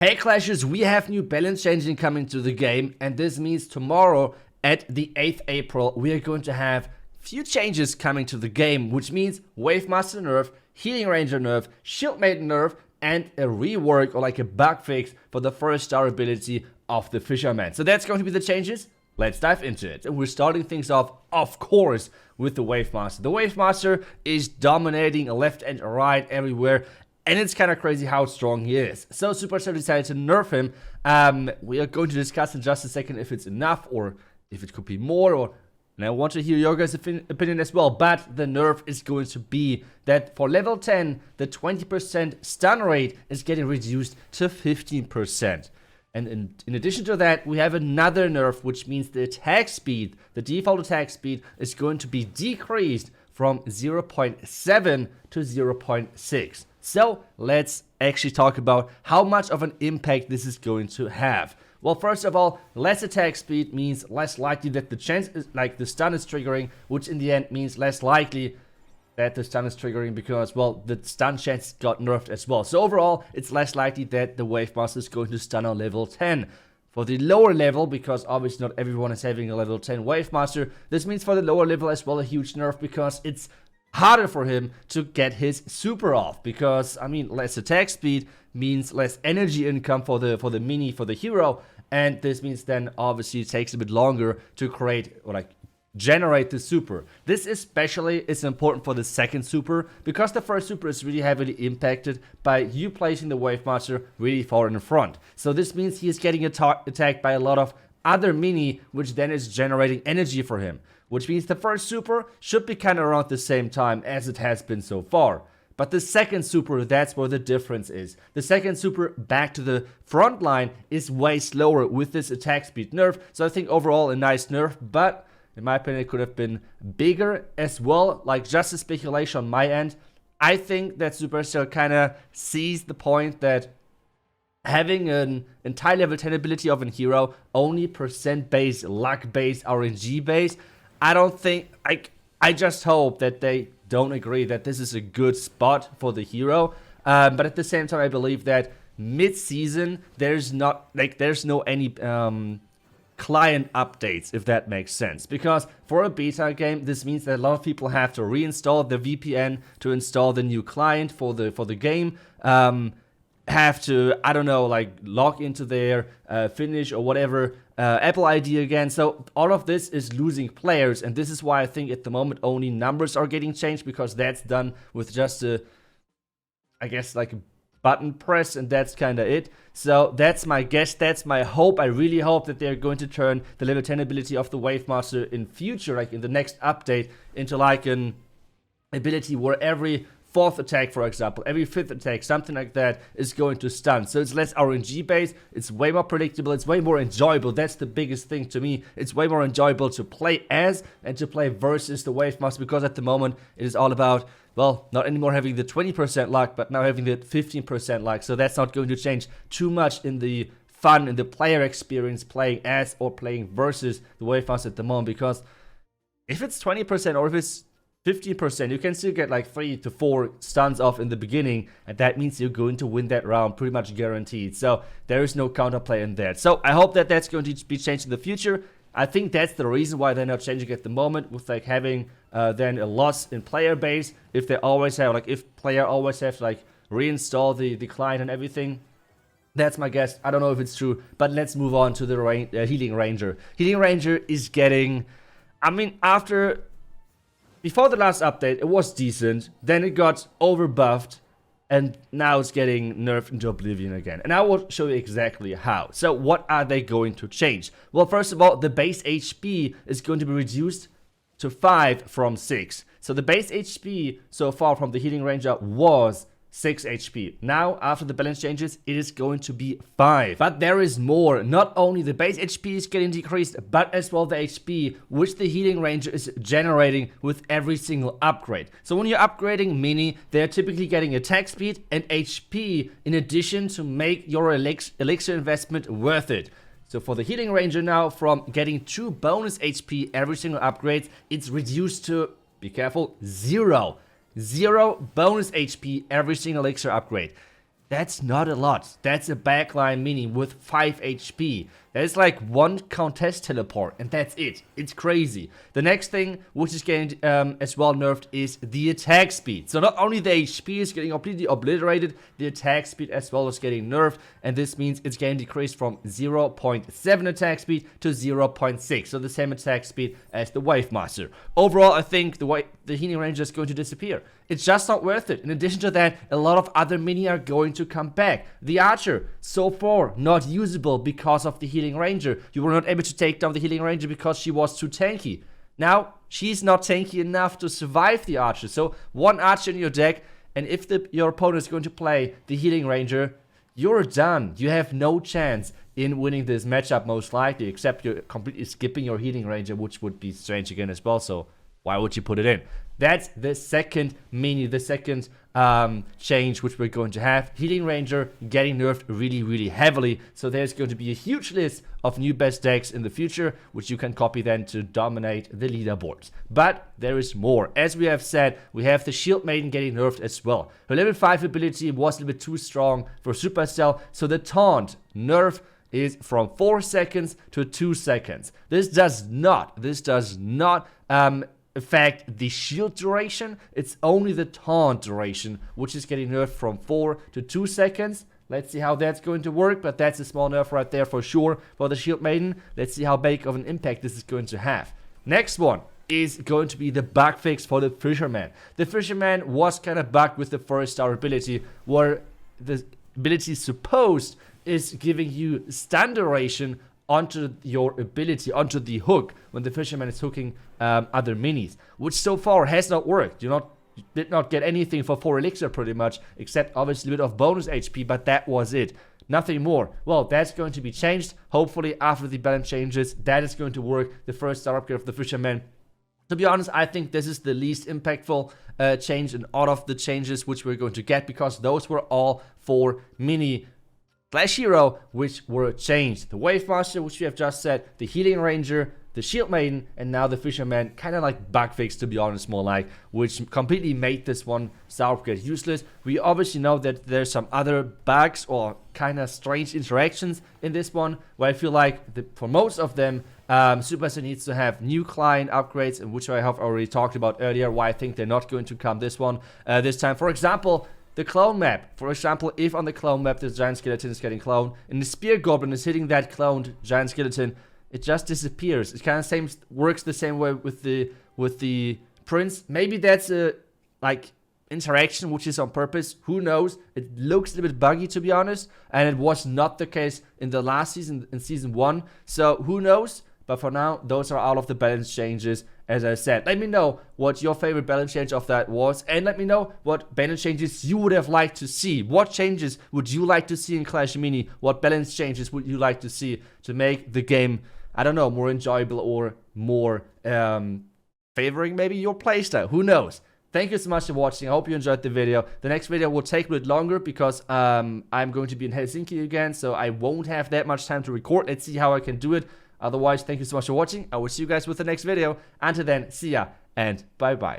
Hey Clashers, we have new balance changing coming to the game, and this means tomorrow at the 8th April we are going to have few changes coming to the game, which means Wavemaster nerf, Healing Ranger nerf, Shield Maiden nerf, and a rework or like a bug fix for the first star ability of the Fisherman. So that's going to be the changes. Let's dive into it. And we're starting things off, of course, with the Wavemaster. The Wavemaster is dominating left and right everywhere. And it's kind of crazy how strong he is. So Supercell decided to nerf him. We are going to discuss in just a second if it's enough or if it could be more. And I want to hear your guys' opinion as well. But the nerf is going to be that for level 10, the 20% stun rate is getting reduced to 15%. And in addition to that, we have another nerf, which means the attack speed, the default attack speed, is going to be decreased from 0.7 to 0.6. So let's actually talk about how much of an impact this is going to have. Well, first of all, less attack speed means less likely that the chance is like the stun is triggering, which in the end means less likely that the stun is triggering because, well, the stun chance got nerfed as well. So overall, it's less likely that the Wavemaster is going to stun on level 10. For the lower level, because obviously not everyone is having a level 10 Wavemaster, this means for the lower level as well a huge nerf because it's harder for him to get his super off, because I mean less attack speed means less energy income for the mini, for the hero, and this means then obviously it takes a bit longer to create or like generate the super. This especially is important for the second super because the first super is really heavily impacted by you placing the Wavemaster really far in front. So this means he is getting attacked by a lot of other mini, which then is generating energy for him. Which means the first super should be kind of around the same time as it has been so far. But the second super, that's where the difference is. The second super back to the front line is way slower with this attack speed nerf. So I think overall a nice nerf, but in my opinion it could have been bigger as well. Like just a speculation on my end. I think that Supercell kind of sees the point that having an entire level 10 ability of a hero only percent based, luck based, RNG based, I don't think, I just hope that they don't agree that this is a good spot for the hero. But at the same time, I believe that mid-season, there's no any client updates, if that makes sense. Because for a beta game, this means that a lot of people have to reinstall the VPN to install the new client for the game. Have to, I don't know, like log into their Finish or whatever Apple ID again. So all of this is losing players, and this is why I think at the moment only numbers are getting changed, because that's done with just a, I guess, like a button press, and that's kind of it. So that's my guess, that's my hope. I really hope that they're going to turn the level 10 ability of the Wavemaster in future, like in the next update, into like an ability where every fourth attack, for example, every fifth attack, something like that, is going to stun. So it's less RNG based, it's way more predictable, it's way more enjoyable. That's the biggest thing to me. It's way more enjoyable to play as and to play versus the Wavemaster, because at the moment it is all about, well, not anymore having the 20% luck, but now having the 15% luck. So that's not going to change too much in the fun, in the player experience playing as or playing versus the Wavemaster at the moment, because if it's 20% or if it's 15%, you can still get like 3 to 4 stuns off in the beginning, and that means you're going to win that round pretty much guaranteed. So there is no counterplay in that. So I hope that that's going to be changed in the future. I think that's the reason why they're not changing at the moment, with like having then a loss in player base. If they always have, like if player always have to like reinstall the client and everything. That's my guess. I don't know if it's true, but let's move on to the Healing Ranger. Healing Ranger is getting, I mean, before the last update, it was decent, then it got overbuffed, and now it's getting nerfed into oblivion again. And I will show you exactly how. So what are they going to change? Well, first of all, the base HP is going to be reduced to 5 from 6. So the base HP so far from the Healing Ranger was 6 HP. Now, after the balance changes, it is going to be 5. But there is more. Not only the base HP is getting decreased, but as well the HP which the Healing Ranger is generating with every single upgrade. So when you're upgrading mini, they're typically getting attack speed and HP in addition to make your elixir investment worth it. So for the Healing Ranger now, from getting 2 bonus HP every single upgrade, it's reduced to, be careful, 0. 0 bonus HP every single elixir upgrade. That's not a lot. That's a backline mini with 5 HP. That is like one contest teleport, and that's it. It's crazy. The next thing, which is getting as well nerfed, is the attack speed. So not only the HP is getting completely obliterated, the attack speed as well is getting nerfed, and this means it's getting decreased from 0.7 attack speed to 0.6. So the same attack speed as the Wave Master. Overall, I think the Healing Ranger is going to disappear. It's just not worth it. In addition to that, a lot of other mini are going to come back. The Archer, so far, not usable because of the Healing Ranger. You were not able to take down the Healing Ranger because she was too tanky. Now, she's not tanky enough to survive the Archer. So, one Archer in your deck, and if your opponent is going to play the Healing Ranger, you're done. You have no chance in winning this matchup, most likely, except you're completely skipping your Healing Ranger, which would be strange again as well. So, why would you put it in? That's the second mini, the second change which we're going to have. Healing Ranger getting nerfed really, really heavily. So there's going to be a huge list of new best decks in the future, which you can copy then to dominate the leaderboards. But there is more. As we have said, we have the Shield Maiden getting nerfed as well. Her level 5 ability was a little bit too strong for Supercell, so the Taunt Nerf is from 4 seconds to 2 seconds. This does not affect the shield duration. It's only the taunt duration, which is getting nerfed from 4 to 2 seconds. Let's see how that's going to work, but that's a small nerf right there for sure for the Shield Maiden. Let's see how big of an impact this is going to have. Next one is going to be the bug fix for the Fisherman. The Fisherman was kind of bugged with the first star ability, where the ability supposed is giving you stun duration onto your ability, onto the hook, when the Fisherman is hooking other minis, which so far has not worked. You did not get anything for 4 elixir pretty much, except obviously a bit of bonus HP, but that was it. Nothing more. Well, that's going to be changed. Hopefully after the balance changes, that is going to work. The first star upgrade of the Fisherman. To be honest, I think this is the least impactful change in all of the changes which we're going to get, because those were all for mini Clash Hero, which were changed. The Wave Master, which we have just said, the Healing Ranger, the Shield Maiden, and now the Fisherman, kind of like bug fix, to be honest, more like, which completely made this one star upgrade useless. We obviously know that there's some other bugs or kind of strange interactions in this one, where I feel like for most of them, Supercell needs to have new client upgrades, and which I have already talked about earlier, why I think they're not going to come this time. For example, the clone map. For example, if on the clone map the giant skeleton is getting cloned and the spear goblin is hitting that cloned giant skeleton, it just disappears. It kind of works the same way with the prince. Maybe that's a interaction which is on purpose. Who knows? It looks a little bit buggy, to be honest, and it was not the case in the last season, in season 1. So who knows? But for now, those are all of the balance changes. As I said, let me know what your favorite balance change of that was, and let me know what balance changes you would have liked to see. What changes would you like to see in Clash Mini? What balance changes would you like to see to make the game, I don't know, more enjoyable or more favoring maybe your playstyle? Who knows? Thank you so much for watching. I hope you enjoyed the video. The next video will take a bit longer because I'm going to be in Helsinki again, so I won't have that much time to record. Let's see how I can do it. Otherwise, thank you so much for watching. I will see you guys with the next video. Until then, see ya and bye-bye.